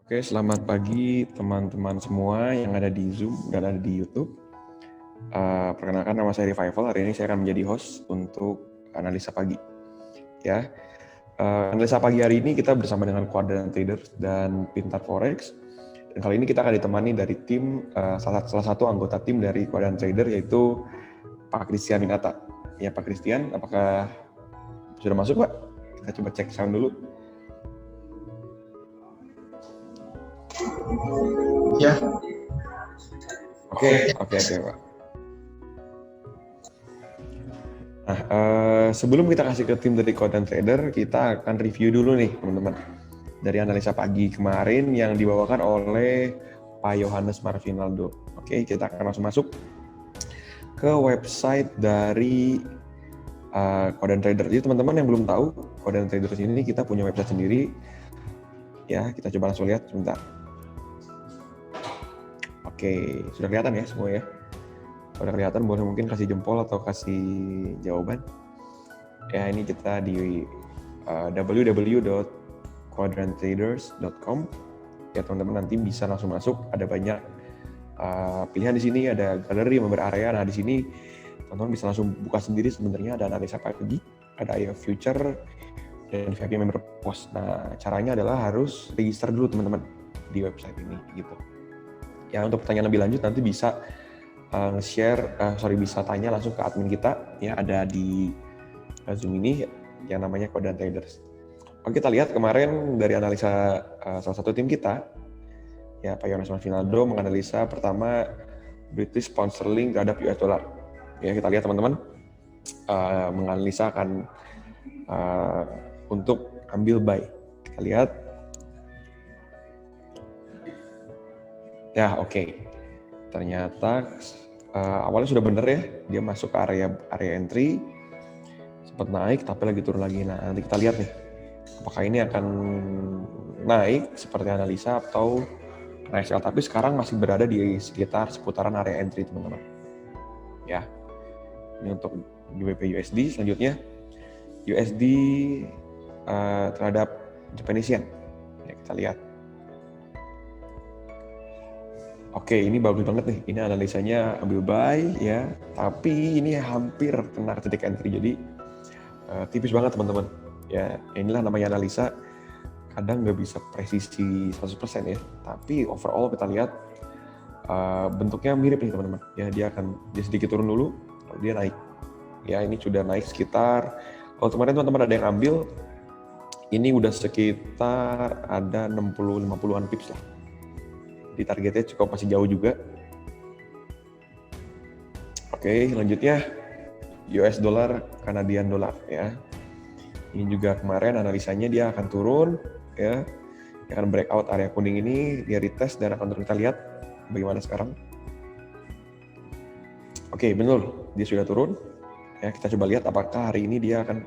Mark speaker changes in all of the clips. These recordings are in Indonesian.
Speaker 1: Oke, selamat pagi teman-teman semua yang ada di Zoom dan ada di YouTube. Perkenalkan, nama saya Revival. Hari ini saya akan menjadi host untuk analisa pagi. Ya, analisa pagi hari ini kita bersama dengan Quadrant Traders dan Pintar Forex. Dan kali ini kita akan ditemani dari tim salah satu anggota tim dari Quadrant Trader, yaitu Pak Christian Minata. Ya, Pak Christian, apakah sudah masuk, Pak? Kita coba cek sound dulu.
Speaker 2: Ya.
Speaker 1: Oke, Pak. Nah, sebelum kita kasih ke tim dari Quadrant Trader, kita akan review dulu nih, teman-teman. Dari analisa pagi kemarin yang dibawakan oleh Pak Yohanes Marvinaldo. Oke, kita akan langsung masuk ke website dari Quadrant Trader. Jadi teman-teman yang belum tahu, Quadrant Trader ini kita punya website sendiri. Ya, kita coba langsung lihat sebentar. Oke, sudah kelihatan ya semua ya? Kalau kelihatan boleh mungkin kasih jempol atau kasih jawaban. Ya, ini kita di www.quadranttraders.com. Ya, teman-teman nanti bisa langsung masuk. Ada banyak pilihan di sini, ada galeri, member area. Nah, di sini teman-teman bisa langsung buka sendiri. Sebenarnya ada analisa pagi, ada IO future, dan VIP member post. Nah, caranya adalah harus register dulu teman-teman di website ini gitu. Ya, untuk pertanyaan lebih lanjut nanti bisa bisa tanya langsung ke admin kita. Ya, ada di Zoom ini yang namanya Quadrant Traders. Oke, kita lihat kemarin dari analisa salah satu tim kita, ya Pak Yohanes Marvinaldo menganalisa pertama British Pound Sterling terhadap US Dollar. Ya, kita lihat teman-teman, menganalisa akan untuk ambil buy. Kita lihat. Ya, oke. Ternyata awalnya sudah benar ya, dia masuk ke area entry, sempat naik tapi lagi turun lagi. Nah, nanti kita lihat nih, apakah ini akan naik seperti analisa atau naik sell, tapi sekarang masih berada di sekitar seputaran area entry teman-teman. Ya, ini untuk GBP USD. Selanjutnya USD terhadap Japanese Yen. Ya, kita lihat. Oke, ini bagus banget nih. Ini analisanya ambil buy ya, tapi ini hampir kena titik entry, jadi tipis banget teman-teman. Ya, inilah namanya analisa. Kadang nggak bisa presisi 100% ya, tapi overall kita lihat bentuknya mirip nih teman-teman. Ya, dia sedikit turun dulu, lalu dia naik. Ya, ini sudah naik sekitar, kalau kemarin teman-teman ada yang ambil, ini udah sekitar ada 60-50an pips lah. Di targetnya cukup masih jauh juga. Oke, selanjutnya US dollar, Canadian dollar ya. Ini juga kemarin analisanya dia akan turun ya. Dia akan breakout area kuning ini, dia retest dan akan turun. Kita lihat bagaimana sekarang. Oke, benar, dia sudah turun. Ya, kita coba lihat apakah hari ini dia akan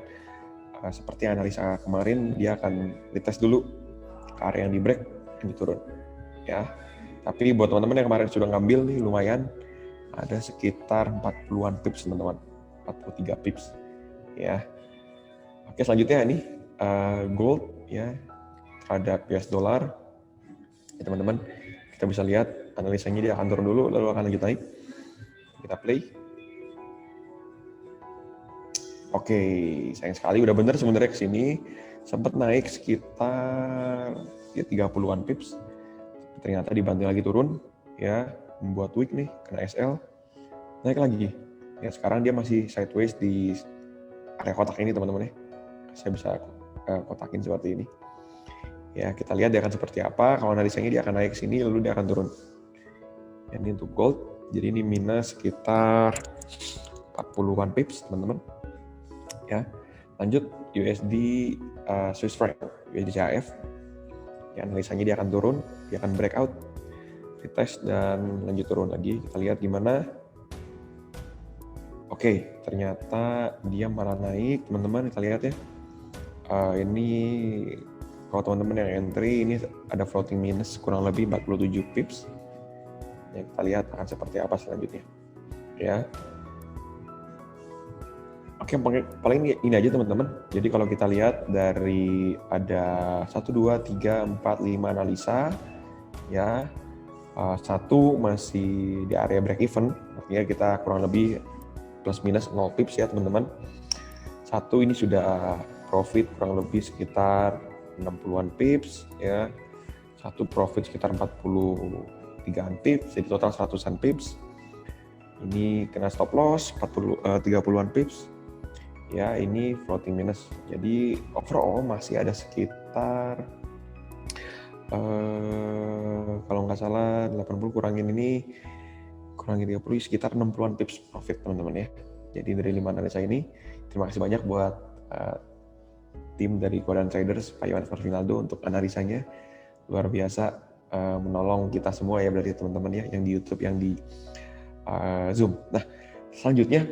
Speaker 1: seperti analisa kemarin, dia akan retest dulu ke area yang di break, ini turun. Ya. Tapi buat teman-teman yang kemarin sudah ngambil nih lumayan, ada sekitar 40-an pips teman-teman, 43 pips ya. Oke, selanjutnya ini gold ya terhadap US dollar ya teman-teman, kita bisa lihat analisanya dia akan turun dulu lalu akan lanjut naik. Kita play. Oke, sayang sekali udah bener sebenarnya kesini, sempat naik sekitar ya 30-an pips. Ternyata dibanting lagi turun ya, membuat weak nih, kena SL, naik lagi ya. Sekarang dia masih sideways di area kotak ini teman-teman ya. Saya bisa kotakin seperti ini ya. Kita lihat dia akan seperti apa. Kalau analisanya dia akan naik sini lalu dia akan turun ya. Ini untuk gold, jadi ini minus sekitar 40-an pips teman-teman ya. Lanjut USD Swiss franc, USD CHF ya, analisanya dia akan turun, dia akan breakout, retest dan lanjut turun lagi. Kita lihat gimana. Oke, ternyata dia malah naik teman-teman. Kita lihat ya. Ini kalau teman-teman yang entry ini ada floating minus kurang lebih 47 pips. Ya, kita lihat akan seperti apa selanjutnya. Ya. Oke, paling ini aja teman-teman. Jadi kalau kita lihat dari ada 1, 2, 3, 4, 5 analisa, ya. Satu masih di area break even, artinya kita kurang lebih plus minus 0 pips ya teman-teman. Satu ini sudah profit kurang lebih sekitar 60-an pips ya. Satu profit sekitar 43-an pips, jadi total 100-an pips. Ini kena stop loss 30-an pips. Ya, ini floating minus. Jadi overall masih ada sekitar kalau nggak salah 80 kurangin 30 sekitar 60-an pips profit teman-teman ya. Jadi dari 5 analisa ini, terima kasih banyak buat tim dari Korean Traders, Pak Yohanes Marvinaldo untuk analisanya. Luar biasa menolong kita semua ya berarti teman-teman ya, yang di YouTube, yang di Zoom. Nah, selanjutnya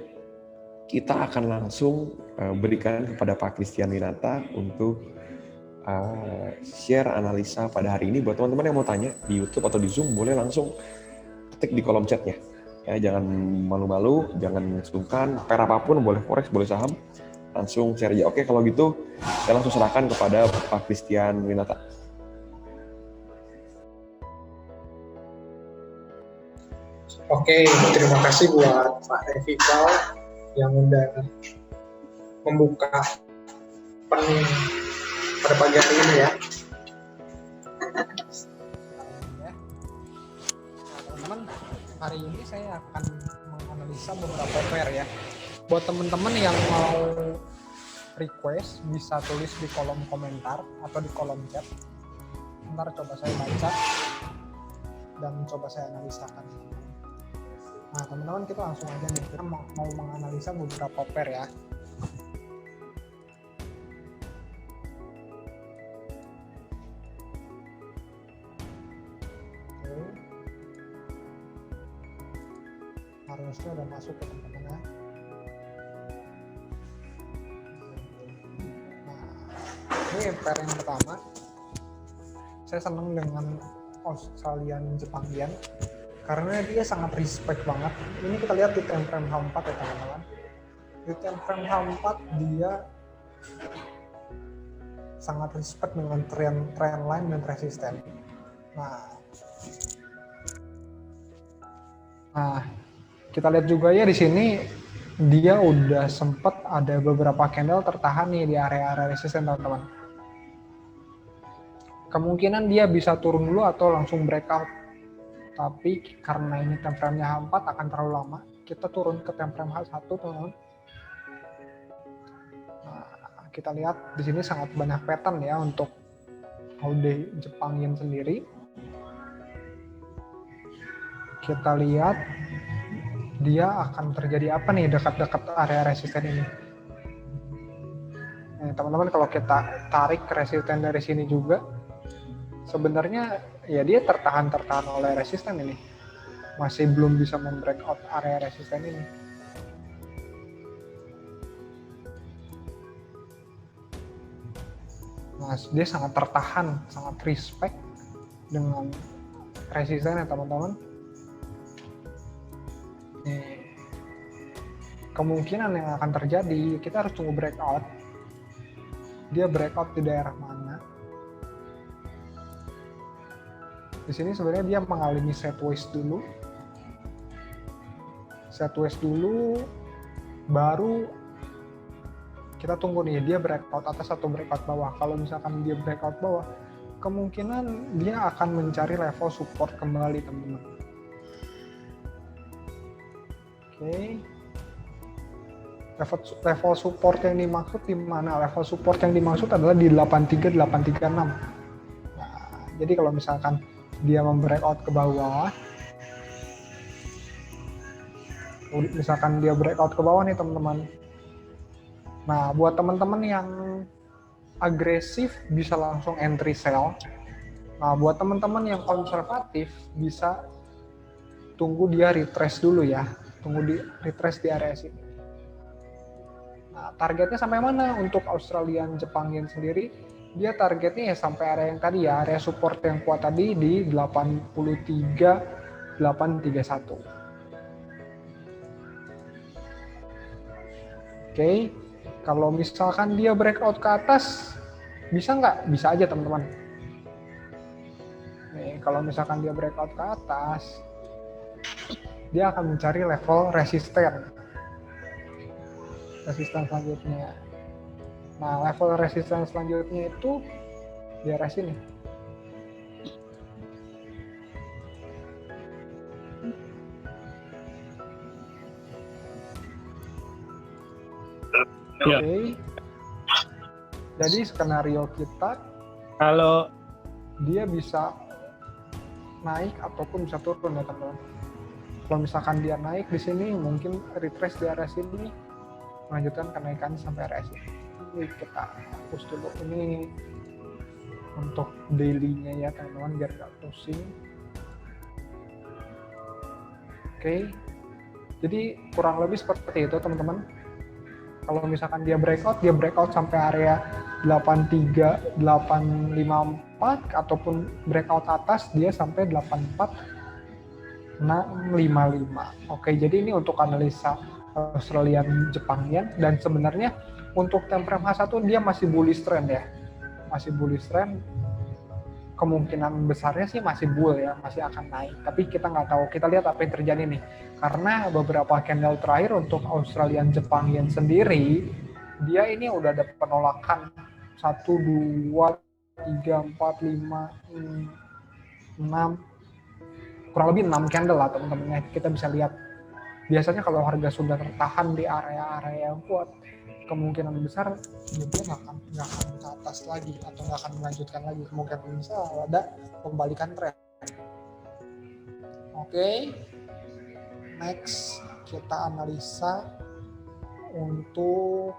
Speaker 1: kita akan langsung berikan kepada Pak Christian Winata untuk share analisa pada hari ini. Buat teman-teman yang mau tanya di YouTube atau di Zoom, boleh langsung ketik di kolom chatnya. Ya, jangan malu-malu, jangan sungkan, pair apapun, boleh forex, boleh saham, langsung share aja. Oke, kalau gitu saya langsung serahkan kepada Pak Christian Winata.
Speaker 2: Oke, terima kasih buat Pak Revikal yang udah membuka opening pada pagi hari ini ya. Teman-teman, hari ini saya akan menganalisa beberapa pair ya. Buat teman-teman yang mau request, bisa tulis di kolom komentar atau di kolom chat. Ntar coba saya baca dan coba saya analisakan. Nah teman-teman, kita langsung aja nih, kita mau menganalisa beberapa pair ya. Oke. Harusnya udah masuk ke teman-teman ya. Nah, ini pair yang pertama. Saya senang dengan Australian Jepang Yen karena dia sangat respect banget. Ini kita lihat di time frame H4 ya teman-teman. Di time frame H4 dia sangat respect dengan trend line dan resisten. Nah, kita lihat juga ya di sini dia udah sempat ada beberapa candle tertahan nih di area-area resisten teman-teman. Kemungkinan dia bisa turun dulu atau langsung breakout. Tapi karena ini time frame-nya H4 akan terlalu lama, kita turun ke time frame H1 teman-teman. Nah, kita lihat di sini sangat banyak pattern ya untuk Holiday Jepang Yen sendiri. Kita lihat dia akan terjadi apa nih dekat-dekat area resisten ini. Nah, teman-teman, kalau kita tarik resisten dari sini juga, sebenarnya ya dia tertahan oleh resisten ini, masih belum bisa membreakout area resisten ini. Nah, dia sangat tertahan, sangat respect dengan resisten ya teman-teman. Kemungkinan yang akan terjadi, kita harus tunggu breakout. Dia breakout di daerah mana? Di sini sebenarnya dia mengalami sideways dulu, baru kita tunggu nih dia breakout atas atau breakout bawah. Kalau misalkan dia breakout bawah, kemungkinan dia akan mencari level support kembali teman-teman. Oke. Level support yang dimaksud di mana? Level support yang dimaksud adalah di 83-836. Nah, jadi kalau misalkan dia membreakout ke bawah, misalkan dia breakout ke bawah nih teman-teman. Nah, buat teman-teman yang agresif bisa langsung entry sell. Nah, buat teman-teman yang konservatif bisa tunggu dia retrace dulu ya. Tunggu di retrace di area sini. Nah, targetnya sampai mana untuk Australian Jepang Yen sendiri? Dia targetnya ya sampai area yang tadi ya, area support yang kuat tadi di 83.831. Oke, kalau misalkan dia breakout ke atas, bisa nggak? Bisa aja teman-teman. Nih, kalau misalkan dia breakout ke atas, dia akan mencari level resisten selanjutnya. Nah, level resisten selanjutnya itu di area sini. Oke. Jadi skenario kita,
Speaker 3: Kalau
Speaker 2: dia bisa naik ataupun bisa turun ya teman-teman. Kalau misalkan dia naik di sini, mungkin retrace di area sini, melanjutkan kenaikan sampai area sini. Ini kita hapus dulu. Ini untuk daily-nya ya teman-teman, biar nggak pusing. Oke. Jadi kurang lebih seperti itu teman-teman. Kalau misalkan dia breakout sampai area 83, 854 ataupun breakout atas dia sampai 84, 655. Oke, jadi ini untuk analisa Australian Jepang Yen, dan sebenarnya untuk time frame H1 dia masih bullish trend ya. Masih bullish trend. Kemungkinan besarnya sih masih bull ya, masih akan naik. Tapi kita nggak tahu. Kita lihat apa yang terjadi nih. Karena beberapa candle terakhir untuk Australian Jepang Yen sendiri, dia ini udah ada penolakan 1, 2, 3, 4, 5, 6, kurang lebih 6 candle lah teman-teman. Kita bisa lihat. Biasanya kalau harga sudah tertahan di area-area yang kuat, kemungkinan besar dia nggak akan ke atas lagi atau nggak akan melanjutkan lagi. Kemungkinan besar ada pembalikan tren. Oke. Next kita analisa untuk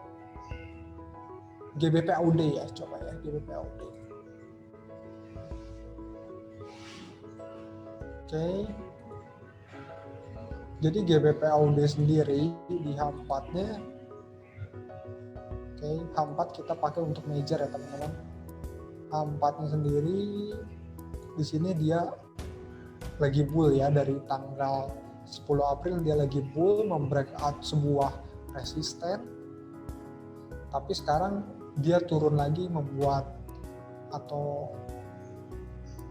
Speaker 2: GBP/AUD ya, coba ya GBP/AUD. Oke. Jadi GBP/AUD sendiri di H4-nya, oke, H4 kita pakai untuk major ya teman-teman. H4-nya sendiri di sini dia lagi bull ya, dari tanggal 10 April dia lagi bull, membreakout sebuah resisten. Tapi sekarang dia turun lagi, membuat atau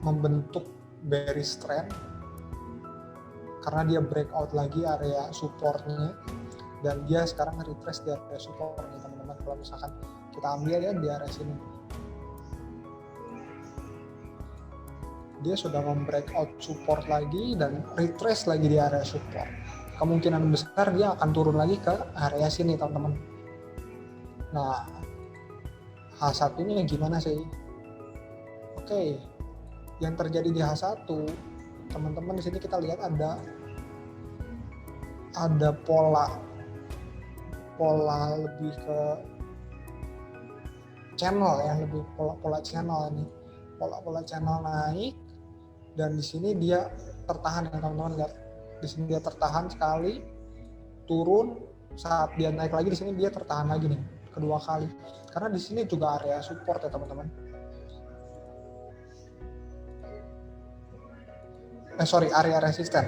Speaker 2: membentuk bearish trend karena dia breakout lagi area supportnya, dan dia sekarang retrace di area supportnya teman-teman. Kalau misalkan kita ambil ya di area sini, dia sudah membreakout support lagi dan retrace lagi di area support. Kemungkinan besar dia akan turun lagi ke area sini teman-teman. Nah, H1 ini gimana sih? Oke, yang terjadi di H1 teman-teman, di sini kita lihat ada pola lebih ke channel ya, lebih pola channel ini, pola channel naik, dan di sini dia tertahan ya teman-teman. Lihat di sini dia tertahan sekali, turun, saat dia naik lagi di sini dia tertahan lagi nih kedua kali, karena di sini juga area support ya teman-teman. Area resisten.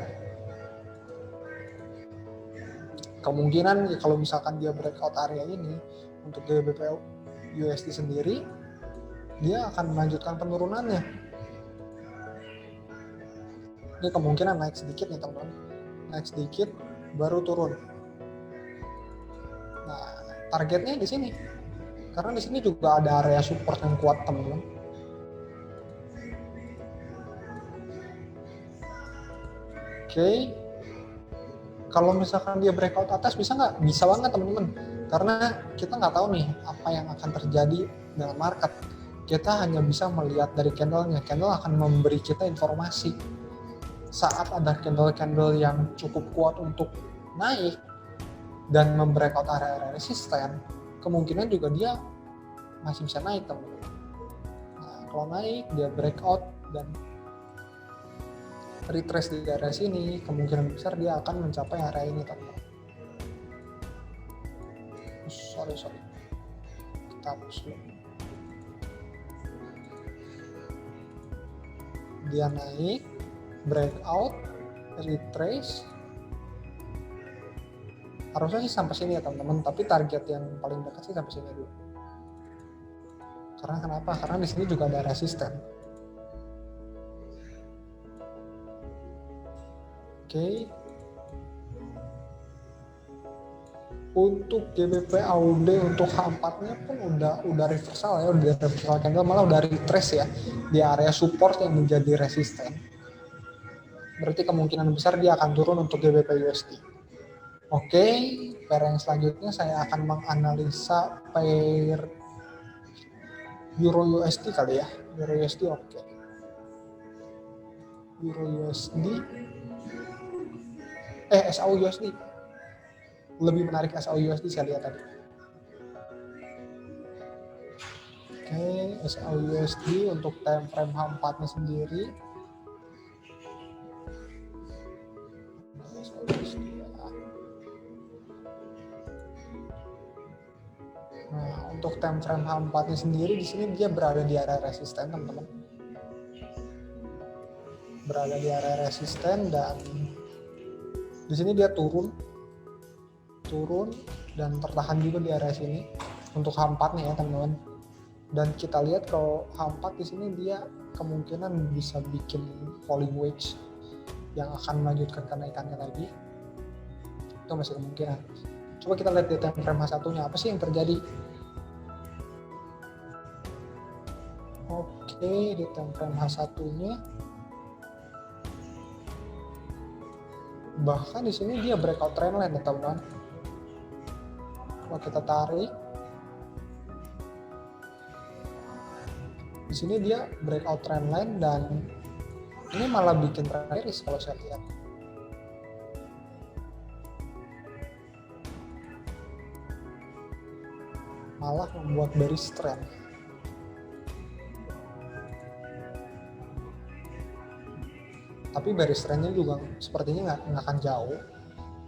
Speaker 2: Kemungkinan kalau misalkan dia breakout area ini untuk GBP USD sendiri, dia akan melanjutkan penurunannya. Ini kemungkinan naik sedikit nih teman-teman, naik sedikit baru turun. Nah, targetnya di sini, karena di sini juga ada area support yang kuat teman-teman. Oke, kalau misalkan dia breakout atas bisa nggak? Bisa banget teman-teman, karena kita nggak tahu nih apa yang akan terjadi dengan market. Kita hanya bisa melihat dari candlenya. Candle akan memberi kita informasi. Saat ada candle-candle yang cukup kuat untuk naik dan membreakout area resisten, kemungkinan juga dia masih bisa naik teman-teman. Nah, kalau naik dia breakout dan retrace di area sini, kemungkinan besar dia akan mencapai area ini teman-teman. Sorry, kita hapus dulu. Dia naik, breakout, retrace, harusnya sih sampai sini ya teman-teman, tapi target yang paling dekat sih sampai sini dulu. Karena kenapa? Karena di sini juga ada resisten. Oke. Untuk GBP AUD untuk H4-nya pun udah reversal ya, udah reversal candle, malah udah retrace ya di area support yang menjadi resisten. Berarti kemungkinan besar dia akan turun untuk GBP USD. Oke, pair yang selanjutnya saya akan menganalisa pair Euro USD kali ya. Euro USD oke. Euro USD SAU USD. Lebih menarik SAU USD saya lihat tadi. Oke, SAU USD untuk time frame H4-nya sendiri. Nah, untuk time frame H4-nya sendiri di sini dia berada di area resisten, teman-teman. Berada di area resisten dan di sini dia turun dan tertahan juga di area sini untuk H4-nya ya, teman-teman. Dan kita lihat kalau H4 di sini dia kemungkinan bisa bikin falling wedge yang akan melanjutkan kenaikannya lagi. Itu masih kemungkinan. Coba kita lihat di time frame H1-nya apa sih yang terjadi. Oke, di time frame H1-nya bahkan di sini dia breakout trendline ya, teman-teman. Kalau kita tarik, di sini dia breakout trendline dan ini malah bikin bearish kalau saya lihat. Malah membuat bearish trend. Tapi bearish trendnya juga sepertinya nggak akan jauh.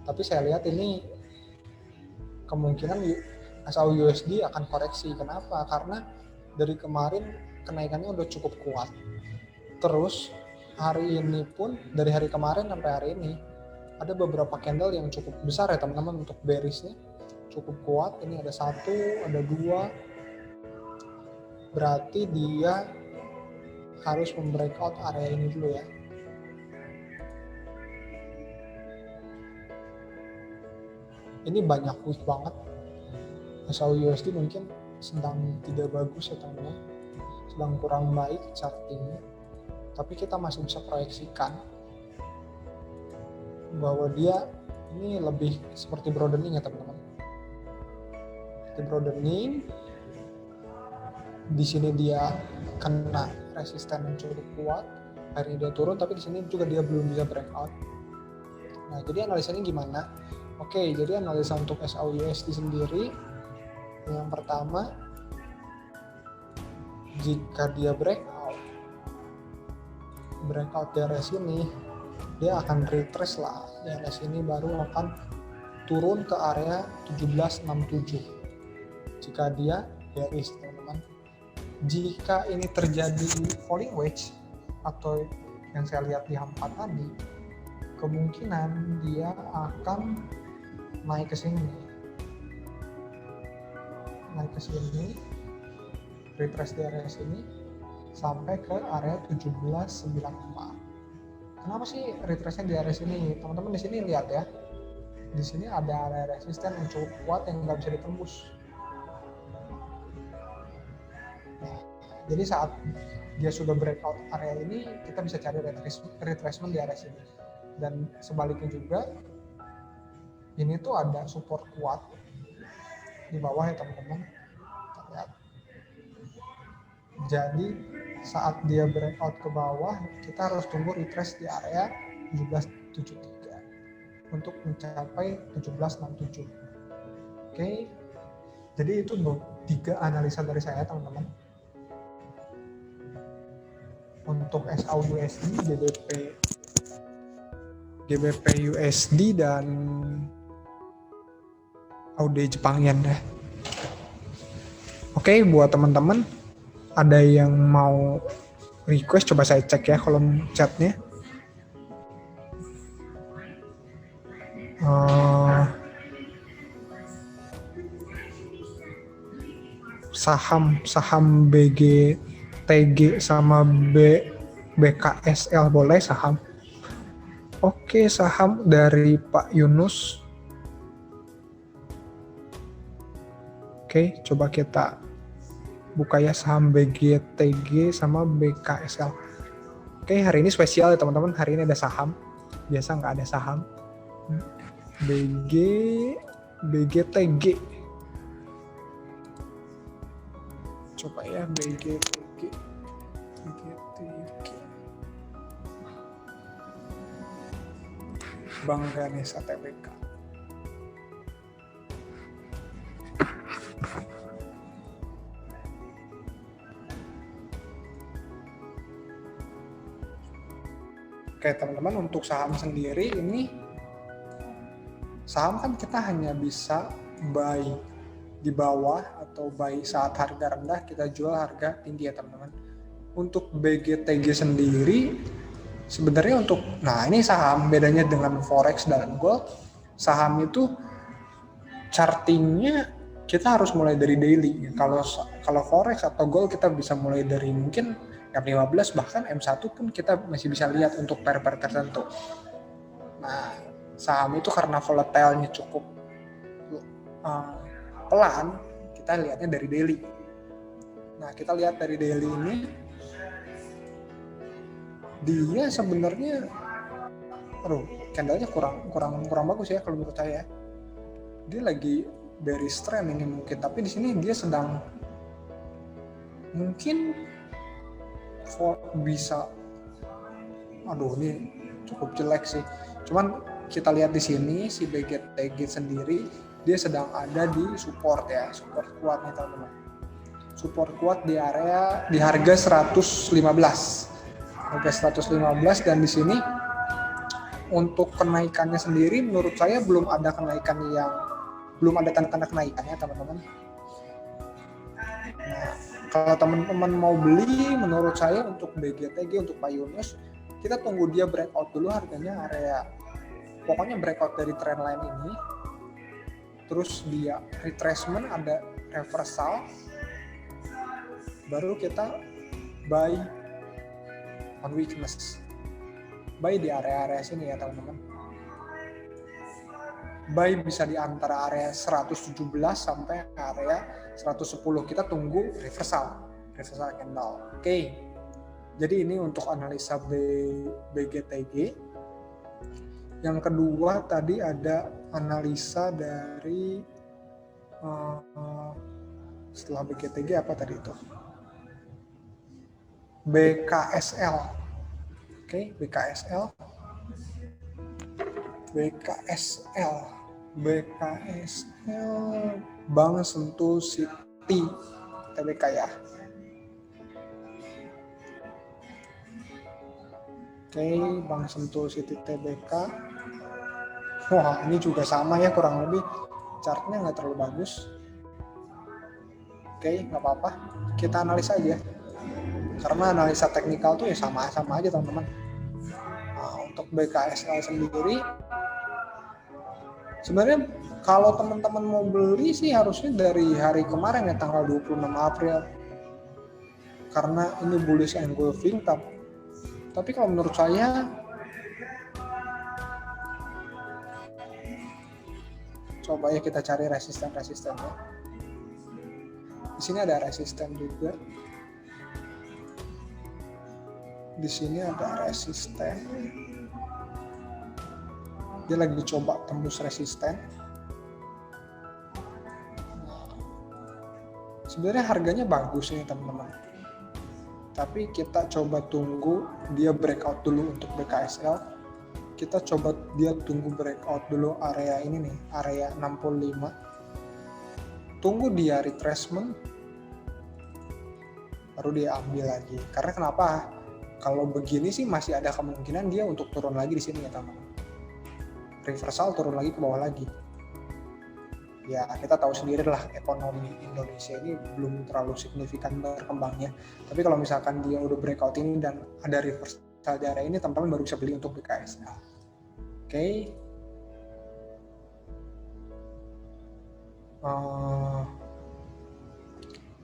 Speaker 2: Tapi saya lihat ini kemungkinan SAU USD akan koreksi. Kenapa? Karena dari kemarin kenaikannya udah cukup kuat. Terus hari ini pun dari hari kemarin sampai hari ini ada beberapa candle yang cukup besar ya teman-teman untuk bearishnya. Cukup kuat. Ini ada 1, ada 2. Berarti dia harus membreakout area ini dulu ya. Ini banyak weak banget. SAU USD mungkin sedang tidak bagus ya teman-teman, sedang kurang baik chartingnya. Tapi kita masih bisa proyeksikan bahwa dia ini lebih seperti broadening ya teman-teman. Seperti broadening. Di sini dia kena resisten yang cukup kuat. Hari ini dia turun, tapi di sini juga dia belum bisa breakout. Nah, jadi analisanya gimana? Oke, jadi analisa untuk SAU USD sendiri, yang pertama, jika dia breakout di area sini, dia akan retrace lah. Di area sini baru akan turun ke area 1767. Jika dia bearish, teman-teman. Jika ini terjadi falling wedge atau yang saya lihat di H4 tadi, kemungkinan dia akan naik ke sini, retrace di area sini sampai ke area 1794. Kenapa sih retrace-nya di area sini? Teman-teman di sini lihat ya, di sini ada area resisten yang cukup kuat yang nggak bisa ditembus. Nah, jadi saat dia sudah breakout area ini, kita bisa cari retracement di area sini. Dan sebaliknya juga, ini tuh ada support kuat di bawah ya teman-teman. Lihat. Jadi saat dia breakout ke bawah, kita harus tunggu retrace di area 1773 untuk mencapai 1767. Oke. Jadi itu 3 analisa dari saya teman-teman. Untuk SAU USD, GBP USD dan AUD Jepang Yen deh. Oke, buat teman-teman ada yang mau request, coba saya cek ya kolom chatnya. Saham BGTG sama BKSL boleh saham. Oke, saham dari Pak Yunus. Oke, coba kita buka ya saham BGTG sama BKSL. Oke, hari ini spesial ya teman-teman. Hari ini ada saham. Biasa nggak ada saham. BGTG. Coba ya BGTG. Bank Ganesha Tbk. Oke teman-teman, untuk saham sendiri ini, saham kan kita hanya bisa buy di bawah atau buy saat harga rendah, kita jual harga tinggi ya teman-teman. Untuk BGTG sendiri sebenarnya nah ini saham bedanya dengan forex dan gold. Saham itu chartingnya kita harus mulai dari daily. Kalau forex atau gold kita bisa mulai dari mungkin M15, bahkan M1 pun kita masih bisa lihat untuk pair tertentu. Nah, saham itu karena volatile-nya cukup pelan, kita lihatnya dari daily. Nah, kita lihat dari daily ini, dia sebenarnya candlenya kurang bagus ya kalau menurut saya. Dia lagi bearish trend ini mungkin, tapi di sini dia sedang mungkin bisa, ini cukup jelek sih. Cuman kita lihat di sini si BGTG sendiri dia sedang ada di support ya, support kuat nih teman-teman. Support kuat di harga 115. Harga 115, dan di sini untuk kenaikannya sendiri menurut saya belum ada tanda-tanda kenaikannya teman-teman. Nah, kalau teman-teman mau beli, menurut saya untuk BGTG, untuk Pak Yunus, kita tunggu dia breakout dulu harganya pokoknya breakout dari trendline ini, terus dia retracement, ada reversal, baru kita buy on weakness. Buy di area-area sini ya teman-teman. Buy bisa di antara area 117 sampai area 110. Kita tunggu reversal candle. Oke. Jadi ini untuk analisa BGTG. Yang kedua tadi ada analisa dari setelah BGTG apa tadi itu? BKSL. Oke, BKSL Bank Sentul City Tbk ya. Oke, Bank Sentul City Tbk. Wah, ini juga sama ya, kurang lebih chartnya nggak terlalu bagus. Oke, nggak apa-apa, kita analisa aja. Karena analisa teknikal tuh ya sama-sama aja teman-teman. Nah, untuk BKSL sendiri, sebenarnya kalau teman-teman mau beli sih harusnya dari hari kemarin ya, tanggal 26 April. Karena ini bullish engulfing, tapi kalau menurut saya coba ya kita cari resisten-resistennya. Di sini ada resisten juga. Di sini ada resisten. Dia lagi coba tembus resisten. Sebenarnya harganya bagus nih teman-teman. Tapi kita coba tunggu dia breakout dulu untuk BKSL. Kita coba dia tunggu breakout dulu area ini nih, area 65. Tunggu dia retracement, baru dia ambil lagi. Karena kenapa? Kalau begini sih masih ada kemungkinan dia untuk turun lagi di sini ya teman-teman. Reversal turun lagi ke bawah lagi. Ya kita tahu sendiri lah, ekonomi Indonesia ini belum terlalu signifikan berkembangnya. Tapi kalau misalkan dia udah breakout ini dan ada reversal di area ini, teman-teman baru bisa beli untuk BKSL. Oke.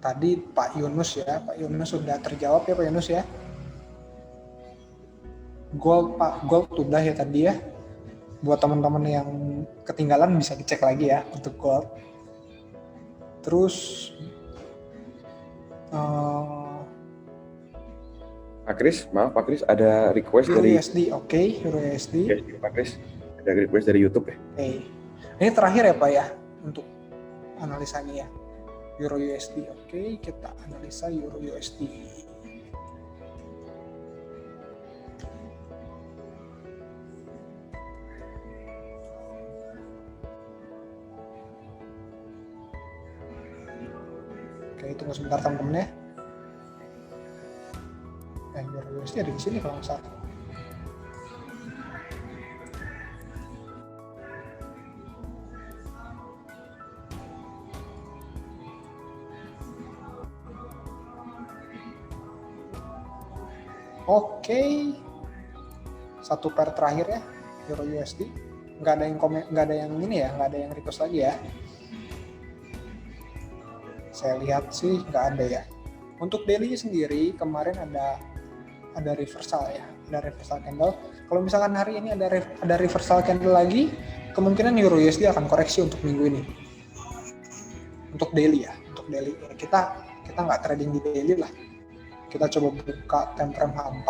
Speaker 2: Tadi Pak Yunus ya, Pak Yunus sudah terjawab ya Pak Yunus ya. Gold udah ya tadi ya. Buat teman-teman yang ketinggalan bisa dicek lagi ya untuk gold. Terus
Speaker 1: Pak Kris, maaf Pak Kris, ada request
Speaker 2: Euro
Speaker 1: dari
Speaker 2: USD, oke, Euro USD.
Speaker 1: Ya, Pak Kris, ada request dari YouTube ya.
Speaker 2: Oke. Ini terakhir ya Pak ya untuk analisanya ya. Euro USD, oke, kita analisa Euro USD. Oke, tunggu sebentar teman-teman ya. Euro USD ada di sini kalau nggak salah. Oke, satu pair terakhir ya Euro USD. Nggak ada yang komen, nggak ada yang ini ya, nggak ada yang request lagi ya. Saya lihat sih nggak ada ya. Untuk daily sendiri kemarin ada reversal ya, ada reversal candle. Kalau misalkan hari ini ada reversal candle lagi, kemungkinan Euro USD akan koreksi untuk minggu ini. Untuk daily ya, untuk daily kita nggak trading di daily lah. Kita coba buka time frame H4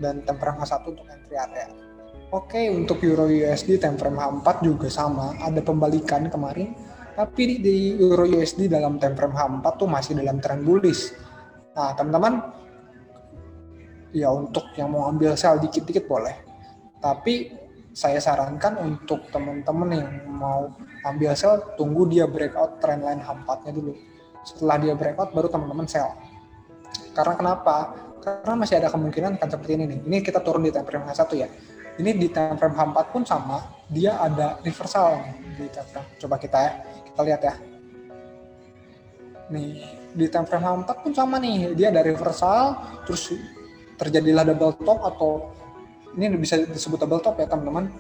Speaker 2: dan time frame H1 untuk entry area. Oke, untuk Euro USD time frame H4 juga sama, ada pembalikan kemarin, tapi di Euro USD dalam time frame H4 tuh masih dalam trend bullish. Nah, teman-teman, ya untuk yang mau ambil sell dikit-dikit boleh. Tapi saya sarankan untuk teman-teman yang mau ambil sell, tunggu dia breakout trendline H4-nya dulu. Setelah dia breakout, baru teman-teman sell. Karena kenapa? Karena masih ada kemungkinan kan seperti ini nih. Ini kita turun di time frame H1 ya. Ini di time frame H4 pun sama, dia ada reversal nih di time frame. Coba kita lihat ya. Nih, di time frame H4 pun sama nih, dia ada reversal, terus terjadilah double top atau ini bisa disebut double top ya teman-teman.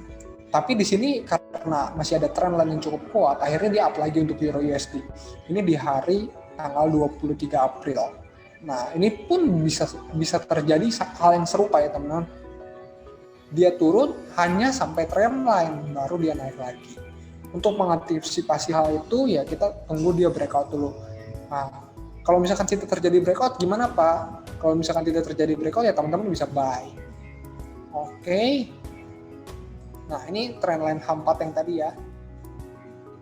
Speaker 2: Tapi di sini karena masih ada trendline yang cukup kuat, akhirnya dia up lagi untuk Euro USD. Ini di hari tanggal 23 April. Nah, ini pun bisa terjadi hal yang serupa ya teman-teman. Dia turun hanya sampai trendline, baru dia naik lagi. Untuk mengantisipasi hal itu, ya kita tunggu dia breakout dulu. Nah, kalau misalkan tidak terjadi breakout, gimana Pak? Kalau misalkan tidak terjadi breakout, ya teman-teman bisa buy. Oke. Nah, ini trendline H4 yang tadi ya.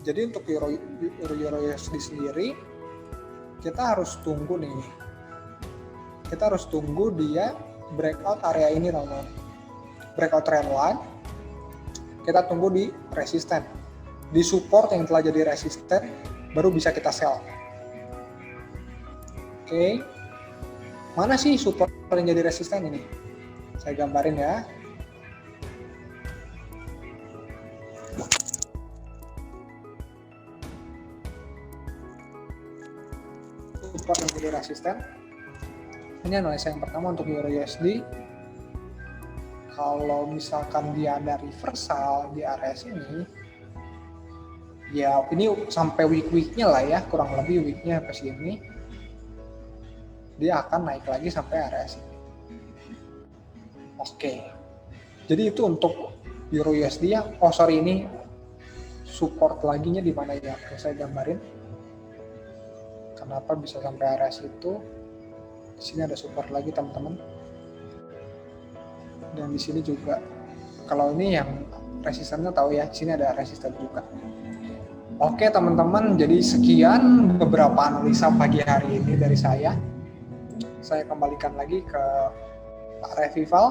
Speaker 2: Jadi untuk Euro USD sendiri, kita harus tunggu nih. Kita harus tunggu dia breakout area ini teman-teman. Breakout trendline. Kita tunggu di resisten. Di support yang telah jadi resisten, baru bisa kita sell. Oke. Mana sih support yang jadi resisten ini? Saya gambarin ya. Support yang jadi resisten. Ini analisa yang pertama untuk Euro USD. Kalau misalkan dia ada reversal di area sini, ya ini sampai week-weeknya lah ya, kurang lebih weeknya sampai sini, dia akan naik lagi sampai area sini. Oke, jadi itu untuk Euro USD ya. Ini support laginya di mana ya? Oke, saya gambarin. Kenapa bisa sampai area situ? Di sini ada support lagi teman-teman. Dan di sini juga, kalau ini yang resistannya tahu ya, di sini ada resisten juga. Oke teman-teman, jadi sekian beberapa analisa pagi hari ini dari saya. Saya kembalikan lagi ke Pak Revival.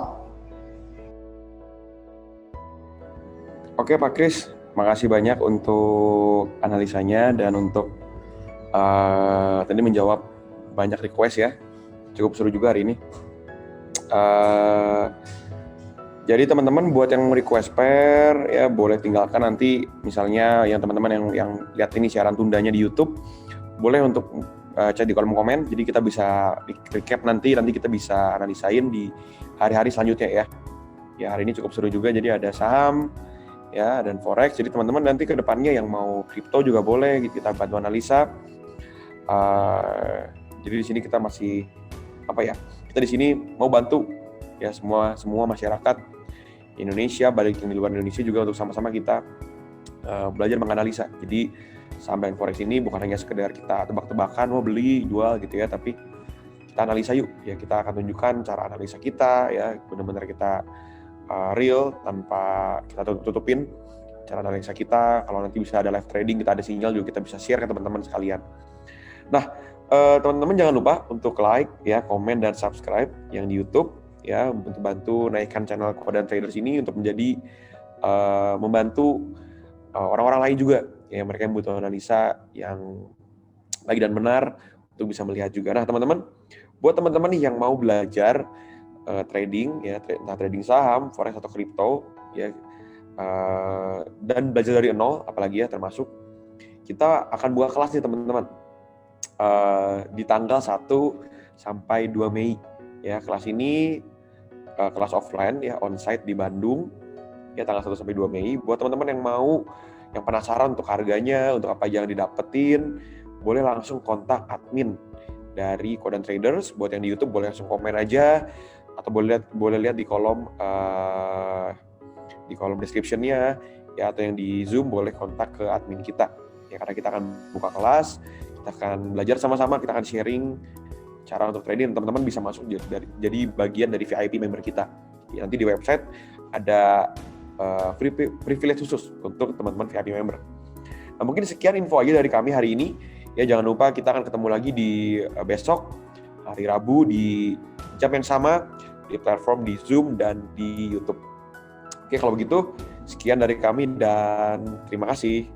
Speaker 1: Oke Pak Kris, makasih banyak untuk analisanya dan untuk tadi menjawab banyak request ya. Cukup seru juga hari ini. Jadi teman-teman buat yang request pair ya boleh tinggalkan nanti, misalnya yang teman-teman yang lihat ini siaran tundanya di YouTube, boleh untuk chat di kolom komen. Jadi kita bisa recap nanti kita bisa analisain di hari-hari selanjutnya ya. Ya hari ini cukup seru juga, jadi ada saham ya dan forex. Jadi teman-teman nanti ke depannya yang mau kripto juga boleh kita bantu analisa. Jadi di sini kita masih kita di sini mau bantu ya semua masyarakat Indonesia, balik yang di luar Indonesia juga untuk sama-sama kita belajar menganalisa. Jadi saham dan forex ini bukan hanya sekedar kita tebak-tebakan mau beli jual gitu ya, tapi kita analisa yuk ya. Kita akan tunjukkan cara analisa kita ya, benar-benar kita real tanpa kita tutupin cara analisa kita. Kalau nanti bisa ada live trading, kita ada sinyal juga, kita bisa share ke teman-teman sekalian. Nah, teman-teman jangan lupa untuk like ya, komen dan subscribe yang di YouTube ya, untuk bantu naikkan channel Kodan Traders ini untuk menjadi membantu orang-orang lain juga ya, mereka yang butuh analisa yang baik dan benar untuk bisa melihat juga. Nah, teman-teman, buat teman-teman nih yang mau belajar trading ya, entah trading saham, forex atau kripto ya, dan belajar dari nol, apalagi ya, termasuk kita akan buka kelas nih teman-teman di tanggal 1 sampai 2 Mei ya. Kelas ini kelas offline ya, onsite di Bandung ya, tanggal 1 sampai 2 Mei. Buat teman-teman yang mau, yang penasaran untuk harganya, untuk apa yang didapetin, boleh langsung kontak admin dari Kodan Traders. Buat yang di YouTube boleh langsung komen aja, atau boleh lihat di kolom description-nya ya, atau yang di Zoom boleh kontak ke admin kita ya, karena kita akan buka kelas, kita akan belajar sama-sama, kita akan sharing cara untuk trading. Teman-teman bisa masuk jadi bagian dari VIP member kita ya. Nanti di website ada privilege khusus untuk teman-teman VIP member. Nah, mungkin sekian info aja dari kami hari ini ya. Jangan lupa kita akan ketemu lagi di besok hari Rabu di jam yang sama di platform di Zoom dan di YouTube. Oke, kalau begitu sekian dari kami dan terima kasih.